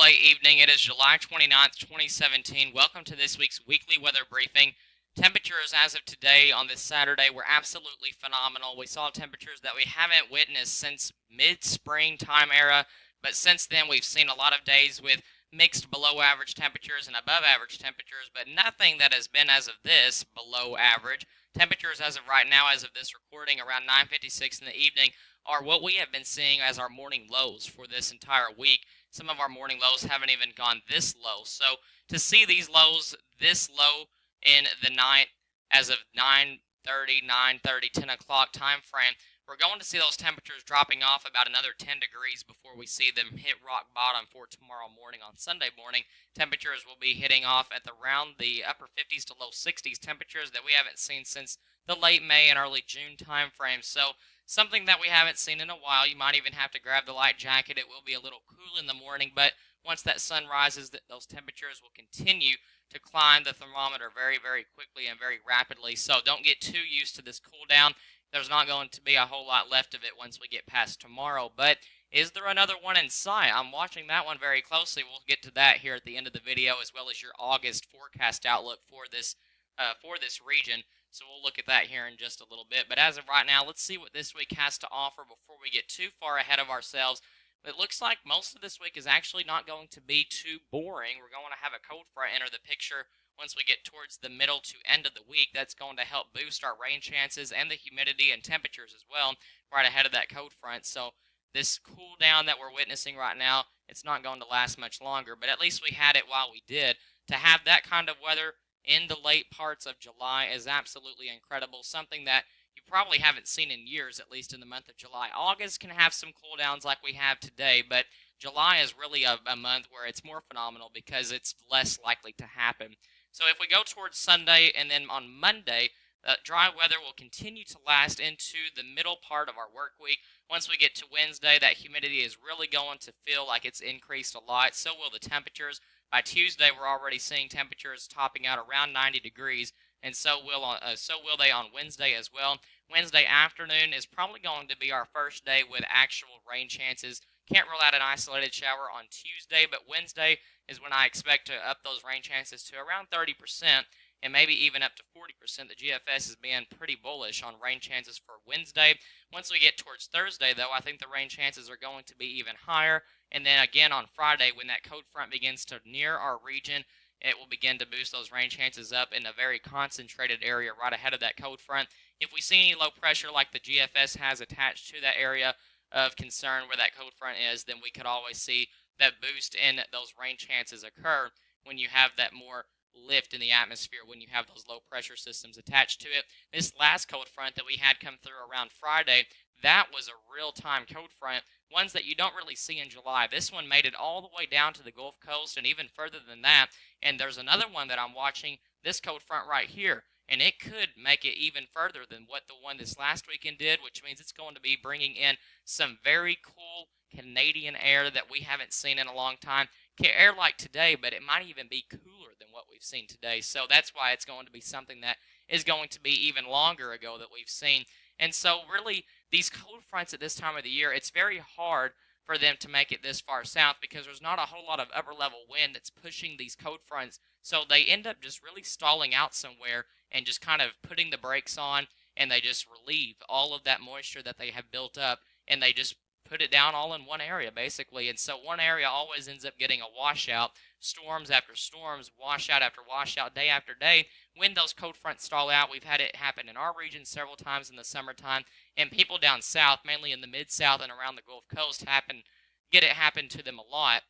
late evening. It is July 29th, 2017. Welcome to this week's weekly weather briefing. Temperatures as of today on this Saturday were absolutely phenomenal. We saw temperatures that we haven't witnessed since mid-spring time era, but since then we've seen a lot of days with mixed below average temperatures and above average temperatures, but nothing that has been as of this below average. Temperatures as of right now, as of this recording, around 9:56 in the evening, are what we have been seeing as our morning lows for this entire week. Some of our morning lows haven't even gone this low. So to see these lows this low in the night as of 9:30, 9:30, 10 o'clock time frame, we're going to see those temperatures dropping off about another 10 degrees before we see them hit rock bottom for tomorrow morning. On Sunday morning, temperatures will be hitting off at around the upper 50s to low 60s, temperatures that we haven't seen since the late May and early June time frame. So something that we haven't seen in a while. You might even have to grab the light jacket. It will be a little cool in the morning, but once that sun rises, those temperatures will continue to climb the thermometer very, very quickly and very rapidly. So don't get too used to this cool down. There's not going to be a whole lot left of it once we get past tomorrow. But is there another one in sight? I'm watching that one very closely. We'll get to that here at the end of the video, as well as your August forecast outlook for this region. So we'll look at that here in just a little bit. But as of right now, let's see what this week has to offer before we get too far ahead of ourselves. It looks like most of this week is actually not going to be too boring. We're going to have a cold front enter the picture once we get towards the middle to end of the week. That's going to help boost our rain chances and the humidity and temperatures as well, right ahead of that cold front. So this cool down that we're witnessing right now, it's not going to last much longer, but at least we had it while we did. To have that kind of weather in the late parts of July is absolutely incredible, something that you probably haven't seen in years, at least in the month of July. August can have some cool downs like we have today, but July is really a month where it's more phenomenal because it's less likely to happen. So if we go towards Sunday and then on Monday, dry weather will continue to last into the middle part of our work week. Once we get to Wednesday, that humidity is really going to feel like it's increased a lot. So will the temperatures. By Tuesday, we're already seeing temperatures topping out around 90 degrees, and so will they on Wednesday as well. Wednesday afternoon is probably going to be our first day with actual rain chances. Can't rule out an isolated shower on Tuesday, but Wednesday is when I expect to up those rain chances to around 30%, and maybe even up to 40%. The GFS is being pretty bullish on rain chances for Wednesday. Once we get towards Thursday, though, I think the rain chances are going to be even higher. And then again on Friday, when that cold front begins to near our region, it will begin to boost those rain chances up in a very concentrated area right ahead of that cold front. If we see any low pressure like the GFS has attached to that area of concern where that cold front is, then we could always see that boost in those rain chances occur when you have that more lift in the atmosphere, when you have those low pressure systems attached to it. This last cold front that we had come through around Friday, that was a real-time cold front, ones that you don't really see in July. This one made it all the way down to the Gulf Coast and even further than that. And there's another one that I'm watching, this cold front right here, and it could make it even further than what the one this last weekend did, which means it's going to be bringing in some very cool Canadian air that we haven't seen in a long time. Air like today, but it might even be cooler than what we've seen today. So that's why it's going to be something that is going to be even longer ago that we've seen. And so really, these cold fronts at this time of the year, it's very hard for them to make it this far south because there's not a whole lot of upper level wind that's pushing these cold fronts. So they end up just really stalling out somewhere and just kind of putting the brakes on, and they just relieve all of that moisture that they have built up, and they just put it down all in one area, basically. And so one area always ends up getting a washout, storms after storms, washout after washout, day after day. When those cold fronts stall out, we've had it happen in our region several times in the summertime, and people down south, mainly in the mid-south and around the Gulf Coast, get it happen to them a lot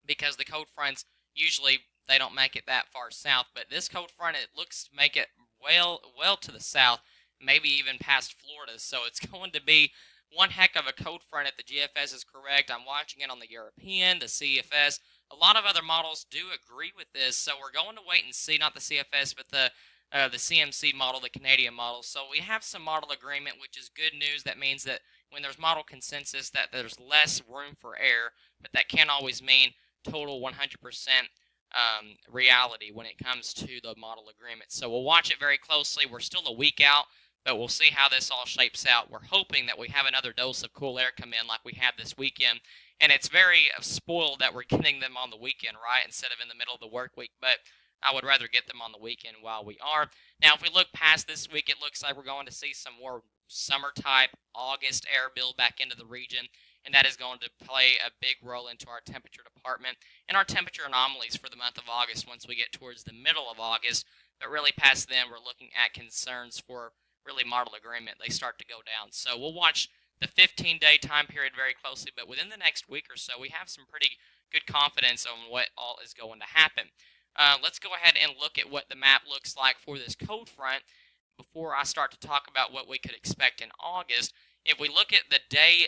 because the cold fronts usually they don't make it that far south. But this cold front, it looks to make it well to the south, maybe even past Florida. So it's going to be one heck of a cold front if the GFS is correct. I'm watching it on the European, the CFS. A lot of other models do agree with this, so we're going to wait and see, not the CFS, but the CMC model, the Canadian model. So we have some model agreement, which is good news. That means that when there's model consensus that there's less room for error, but that can't always mean total 100% reality when it comes to the model agreement. So we'll watch it very closely. We're still a week out but we'll see how this all shapes out. We're hoping that we have another dose of cool air come in like we had this weekend, and it's very spoiled that we're getting them on the weekend, right, instead of in the middle of the work week, but I would rather get them on the weekend while we are. Now, if we look past this week, it looks like we're going to see some more summer type August air build back into the region, and that is going to play a big role into our temperature department and our temperature anomalies for the month of August once we get towards the middle of August. But really, past then, we're looking at concerns for really model agreement. They start to go down. So we'll watch the 15-day time period very closely, but within the next week or so, we have some pretty good confidence on what all is going to happen. Let's go ahead and look at what the map looks like for this cold front before I start to talk about what we could expect in August. If we look at the day,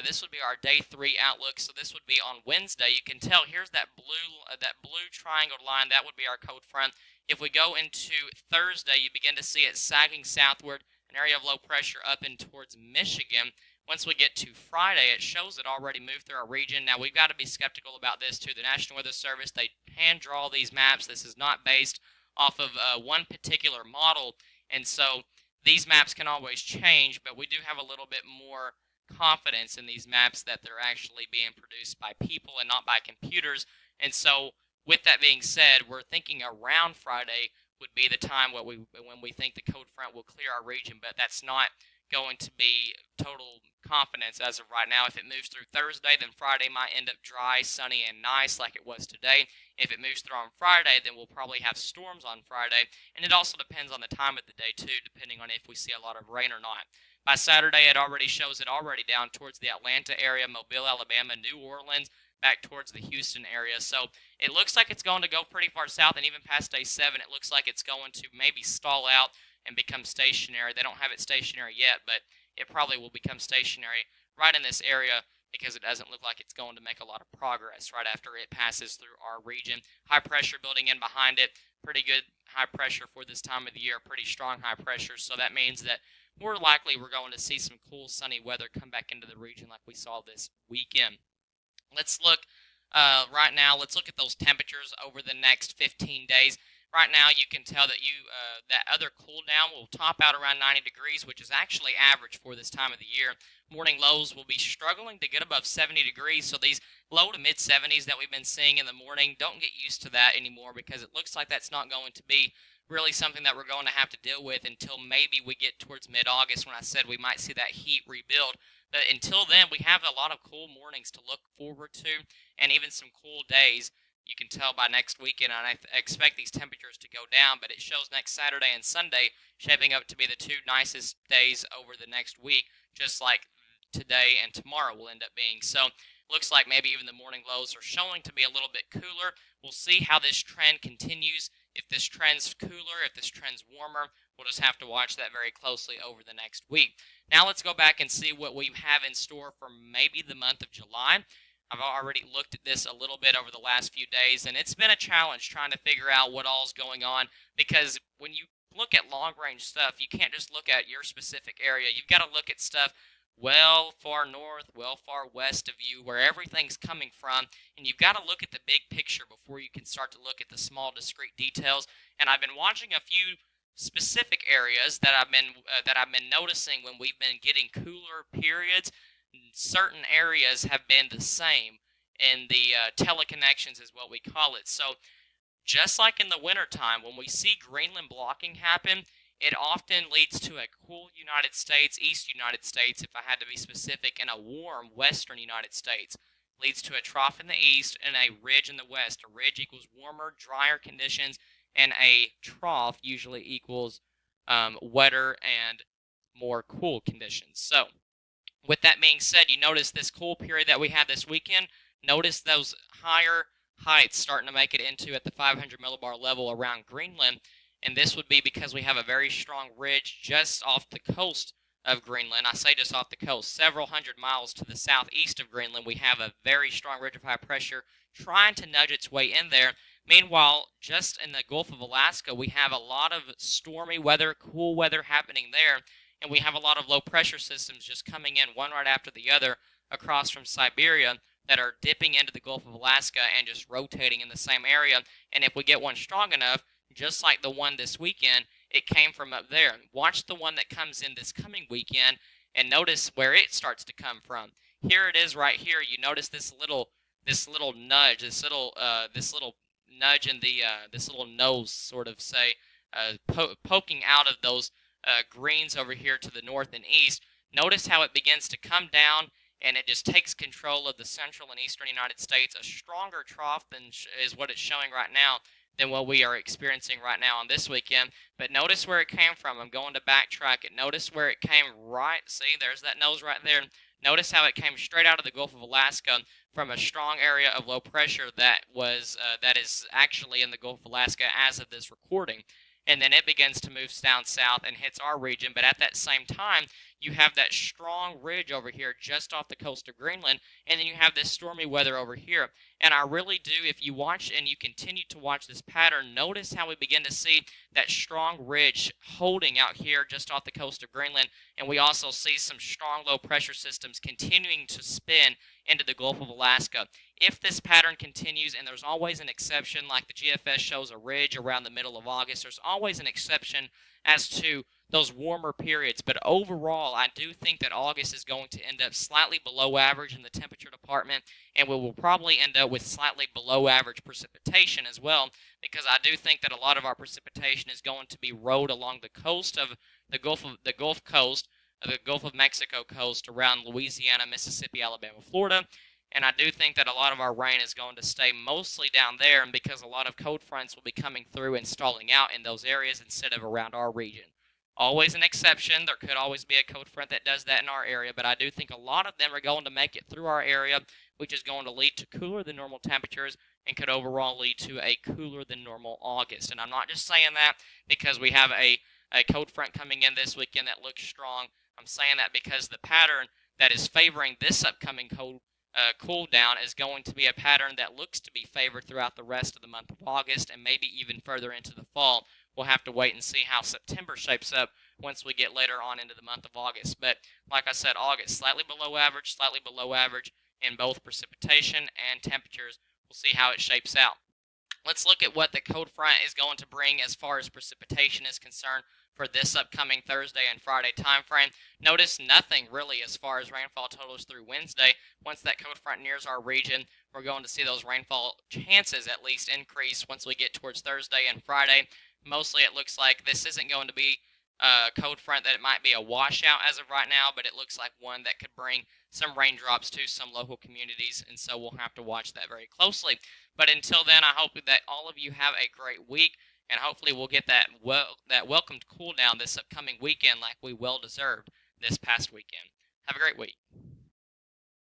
this would be our day 3 outlook. So this would be on Wednesday. You can tell here's that blue triangle line. That would be our cold front. If we go into Thursday, you begin to see it sagging southward, an area of low pressure up in towards Michigan. Once we get to Friday, it shows it already moved through our region. Now, we've got to be skeptical about this, too. The National Weather Service, they hand draw these maps. This is not based off of one particular model, and so these maps can always change, but we do have a little bit more confidence in these maps that they're actually being produced by people and not by computers. And so, with that being said, we're thinking around Friday would be the time when we think the cold front will clear our region, but that's not going to be total confidence as of right now. If it moves through Thursday, then Friday might end up dry, sunny, and nice like it was today. If it moves through on Friday, then we'll probably have storms on Friday, and it also depends on the time of the day too, depending on if we see a lot of rain or not. By Saturday, it already shows it already down towards the Atlanta area, Mobile, Alabama, New Orleans, back towards the Houston area. So it looks like it's going to go pretty far south, and even past day 7, it looks like it's going to maybe stall out and become stationary. They don't have it stationary yet, but it probably will become stationary right in this area because it doesn't look like it's going to make a lot of progress right after it passes through our region. High pressure building in behind it, pretty good high pressure for this time of the year, pretty strong high pressure, so that means that more likely we're going to see some cool sunny weather come back into the region like we saw this weekend. Let's look right now. Let's look at those temperatures over the next 15 days. Right now, you can tell that that other cool down will top out around 90 degrees, which is actually average for this time of the year. Morning lows will be struggling to get above 70 degrees, so these low to mid 70s that we've been seeing in the morning, don't get used to that anymore because it looks like that's not going to be really something that we're going to have to deal with until maybe we get towards mid-August when I said we might see that heat rebuild. But until then, we have a lot of cool mornings to look forward to and even some cool days. You can tell by next weekend, and I expect these temperatures to go down, but it shows next Saturday and Sunday shaping up to be the 2 nicest days over the next week, just like today and tomorrow will end up being. So looks like maybe even the morning lows are showing to be a little bit cooler. We'll see how this trend continues. If this trend's cooler, if this trend's warmer, we'll just have to watch that very closely over the next week. Now let's go back and see what we have in store for maybe the month of July. I've already looked at this a little bit over the last few days, and it's been a challenge trying to figure out what all's going on because when you look at long-range stuff, you can't just look at your specific area. You've got to look at stuff well far north, well far west of you, where everything's coming from, and you've got to look at the big picture before you can start to look at the small, discrete details. And I've been watching a few specific areas that I've been noticing when we've been getting cooler periods. Certain areas have been the same in the teleconnections is what we call it. So just like in the wintertime, when we see Greenland blocking happen, it often leads to a cool United States, East United States, if I had to be specific, and a warm Western United States. Leads to a trough in the east and a ridge in the west. A ridge equals warmer, drier conditions, and a trough usually equals wetter and more cool conditions. So with that being said, you notice this cool period that we had this weekend. Notice those higher heights starting to make it into at the 500 millibar level around Greenland. And this would be because we have a very strong ridge just off the coast of Greenland. I say just off the coast, several hundred miles to the southeast of Greenland, we have a very strong ridge of high pressure trying to nudge its way in there. Meanwhile, just in the Gulf of Alaska, we have a lot of stormy weather, cool weather happening there. And we have a lot of low pressure systems just coming in one right after the other across from Siberia that are dipping into the Gulf of Alaska and just rotating in the same area. And if we get one strong enough, just like the one this weekend, it came from up there. Watch the one that comes in this coming weekend and notice where it starts to come from. Here it is right here. You notice this little nudge, this little nudge in the this little nose, sort of say, poking out of those greens over here to the north and east. Notice how it begins to come down, and it just takes control of the central and eastern United States. A stronger trough than is what it's showing right now than what we are experiencing right now on this weekend. But notice where it came from. I'm going to backtrack it. Notice where it came right. See, there's that nose right there. Notice how it came straight out of the Gulf of Alaska from a strong area of low pressure that is actually in the Gulf of Alaska as of this recording. And then it begins to move down south and hits our region. But at that same time, you have that strong ridge over here just off the coast of Greenland, and then you have this stormy weather over here. And I really do, if you watch and you continue to watch this pattern, notice how we begin to see that strong ridge holding out here just off the coast of Greenland, and we also see some strong low pressure systems continuing to spin into the Gulf of Alaska. If this pattern continues, and there's always an exception, like the GFS shows a ridge around the middle of August, there's always an exception as to those warmer periods. But overall, I do think that August is going to end up slightly below average in the temperature department, and we will probably end up with slightly below average precipitation as well, because I do think that a lot of our precipitation is going to be rode along the coast of the Gulf Coast, the Gulf of Mexico coast around Louisiana, Mississippi, Alabama, Florida. And I do think that a lot of our rain is going to stay mostly down there, and because a lot of cold fronts will be coming through and stalling out in those areas instead of around our region. Always an exception. There could always be a cold front that does that in our area, but I do think a lot of them are going to make it through our area, which is going to lead to cooler than normal temperatures and could overall lead to a cooler than normal August. And I'm not just saying that because we have a cold front coming in this weekend that looks strong. I'm saying that because the pattern that is favoring this upcoming cool down is going to be a pattern that looks to be favored throughout the rest of the month of August and maybe even further into the fall. We'll have to wait and see how September shapes up once we get later on into the month of August. But like I said, August slightly below average in both precipitation and temperatures. We'll see how it shapes out. Let's look at what the cold front is going to bring as far as precipitation is concerned for this upcoming Thursday and Friday time frame. Notice nothing really as far as rainfall totals through Wednesday. Once that cold front nears our region, we're going to see those rainfall chances at least increase once we get towards Thursday and Friday. Mostly it looks like this isn't going to be a cold front, that it might be a washout as of right now, but it looks like one that could bring some raindrops to some local communities, and so we'll have to watch that very closely. But until then, I hope that all of you have a great week, and hopefully we'll get that welcomed cool down this upcoming weekend like we well deserved this past weekend. Have a great week.